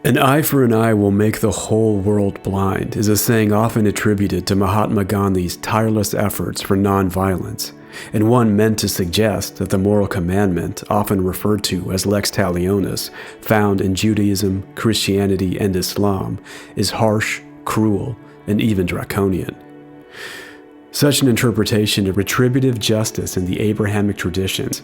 An eye for an eye will make the whole world blind is a saying often attributed to Mahatma Gandhi's tireless efforts for nonviolence, and one meant to suggest that the moral commandment, often referred to as Lex Talionis, found in Judaism, Christianity, and Islam, is harsh, cruel, and even draconian. Such an interpretation of retributive justice in the Abrahamic traditions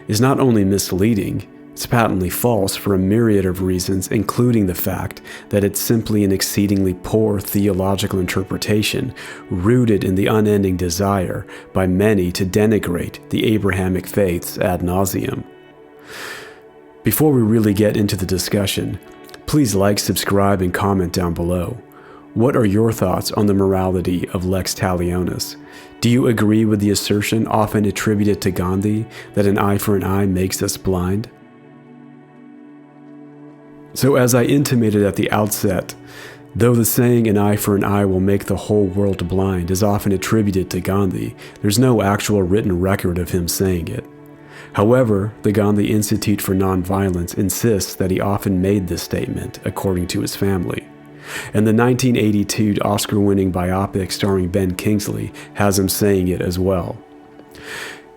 is not only misleading, it's patently false for a myriad of reasons, including the fact that it's simply an exceedingly poor theological interpretation rooted in the unending desire by many to denigrate the Abrahamic faiths ad nauseum. Before we really get into the discussion, please like, subscribe, and comment down below. What are your thoughts on the morality of Lex Talionis? Do you agree with the assertion often attributed to Gandhi that an eye for an eye makes us blind? So as I intimated at the outset, though the saying an eye for an eye will make the whole world blind is often attributed to Gandhi, there's no actual written record of him saying it. However, the Gandhi Institute for Nonviolence insists that he often made this statement, according to his family. And the 1982 Oscar-winning biopic starring Ben Kingsley has him saying it as well.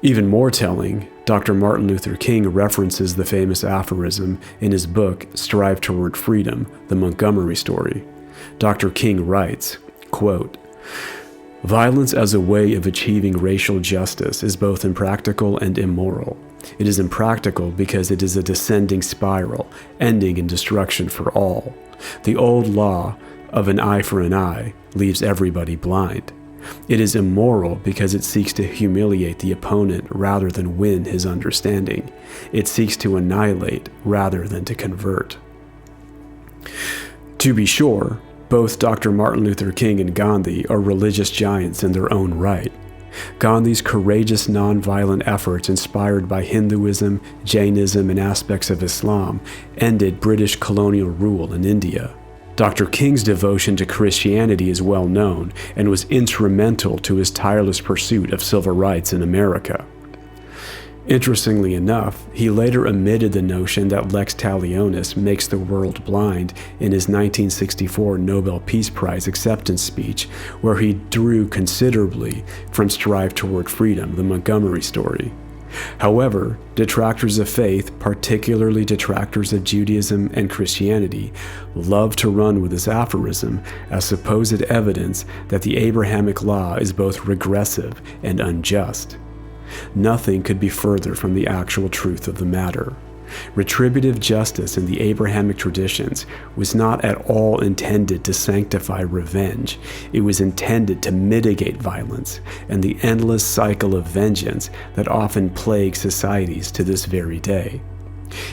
Even more telling, Dr. Martin Luther King references the famous aphorism in his book, Strive Toward Freedom, The Montgomery Story. Dr. King writes, quote, "Violence as a way of achieving racial justice is both impractical and immoral. It is impractical because it is a descending spiral, ending in destruction for all. The old law of an eye for an eye leaves everybody blind. It is immoral because it seeks to humiliate the opponent rather than win his understanding. It seeks to annihilate rather than to convert." To be sure, both Dr. Martin Luther King and Gandhi are religious giants in their own right. Gandhi's courageous nonviolent efforts, inspired by Hinduism, Jainism, and aspects of Islam, ended British colonial rule in India. Dr. King's devotion to Christianity is well known and was instrumental to his tireless pursuit of civil rights in America. Interestingly enough, he later omitted the notion that Lex Talionis makes the world blind in his 1964 Nobel Peace Prize acceptance speech, where he drew considerably from Strive Toward Freedom, the Montgomery Story. However, detractors of faith, particularly detractors of Judaism and Christianity, love to run with this aphorism as supposed evidence that the Abrahamic law is both regressive and unjust. Nothing could be further from the actual truth of the matter. Retributive justice in the Abrahamic traditions was not at all intended to sanctify revenge. It was intended to mitigate violence and the endless cycle of vengeance that often plagues societies to this very day.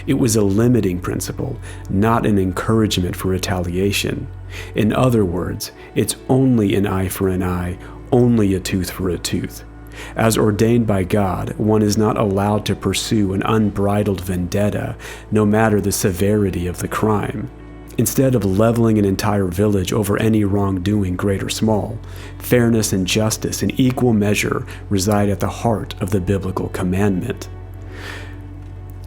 It was a limiting principle, not an encouragement for retaliation. In other words, it's only an eye for an eye, only a tooth for a tooth. As ordained by God, one is not allowed to pursue an unbridled vendetta, no matter the severity of the crime. Instead of leveling an entire village over any wrongdoing, great or small, fairness and justice in equal measure reside at the heart of the biblical commandment.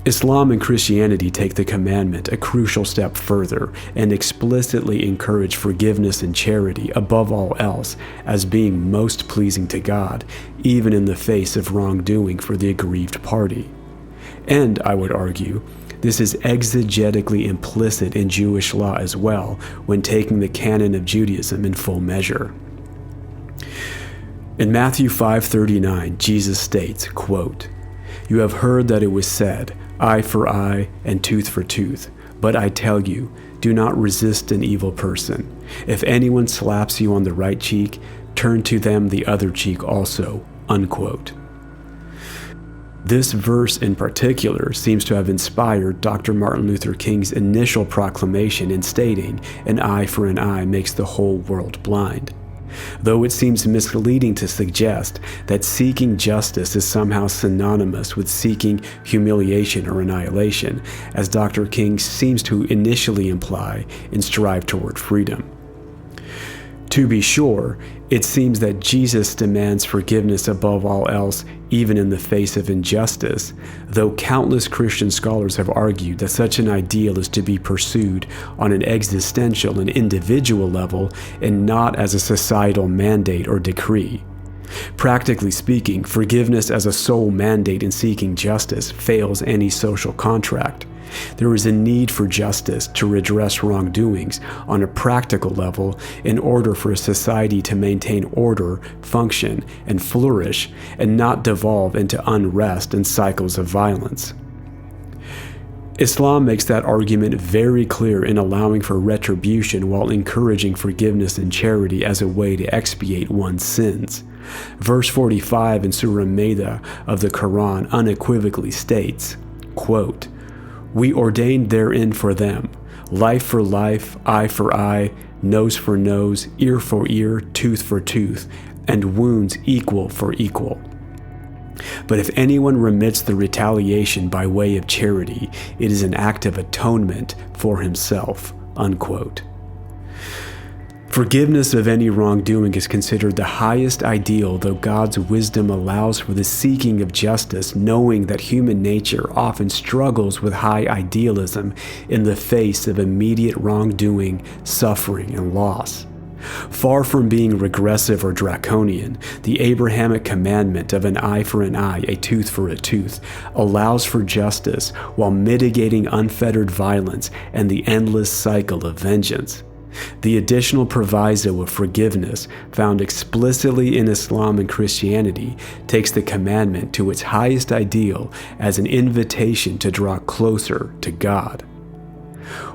Islam and Christianity take the commandment a crucial step further and explicitly encourage forgiveness and charity above all else as being most pleasing to God, even in the face of wrongdoing for the aggrieved party. And, I would argue, this is exegetically implicit in Jewish law as well when taking the canon of Judaism in full measure. In Matthew 5:39, Jesus states, quote, "You have heard that it was said, eye for eye and tooth for tooth. But I tell you, do not resist an evil person. If anyone slaps you on the right cheek, turn to them the other cheek also." Unquote. This verse in particular seems to have inspired Dr. Martin Luther King's initial proclamation in stating, "An eye for an eye makes the whole world blind." Though it seems misleading to suggest that seeking justice is somehow synonymous with seeking humiliation or annihilation, as Dr. King seems to initially imply in Strive Toward Freedom. To be sure, it seems that Jesus demands forgiveness above all else, even in the face of injustice, though countless Christian scholars have argued that such an ideal is to be pursued on an existential and individual level and not as a societal mandate or decree. Practically speaking, forgiveness as a sole mandate in seeking justice fails any social contract. There is a need for justice to redress wrongdoings on a practical level in order for a society to maintain order, function, and flourish, and not devolve into unrest and cycles of violence. Islam makes that argument very clear in allowing for retribution while encouraging forgiveness and charity as a way to expiate one's sins. Verse 45 in Surah Maida of the Quran unequivocally states, quote, "We ordained therein for them, life for life, eye for eye, nose for nose, ear for ear, tooth for tooth, and wounds equal for equal. But if anyone remits the retaliation by way of charity, it is an act of atonement for himself." Unquote. Forgiveness of any wrongdoing is considered the highest ideal, though God's wisdom allows for the seeking of justice, knowing that human nature often struggles with high idealism in the face of immediate wrongdoing, suffering, and loss. Far from being regressive or draconian, the Abrahamic commandment of an eye for an eye, a tooth for a tooth, allows for justice while mitigating unfettered violence and the endless cycle of vengeance. The additional proviso of forgiveness found explicitly in Islam and Christianity takes the commandment to its highest ideal as an invitation to draw closer to God.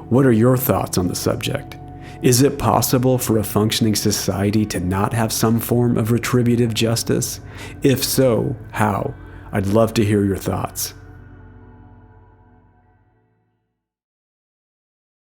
What are your thoughts on the subject? Is it possible for a functioning society to not have some form of retributive justice? If so, how? I'd love to hear your thoughts.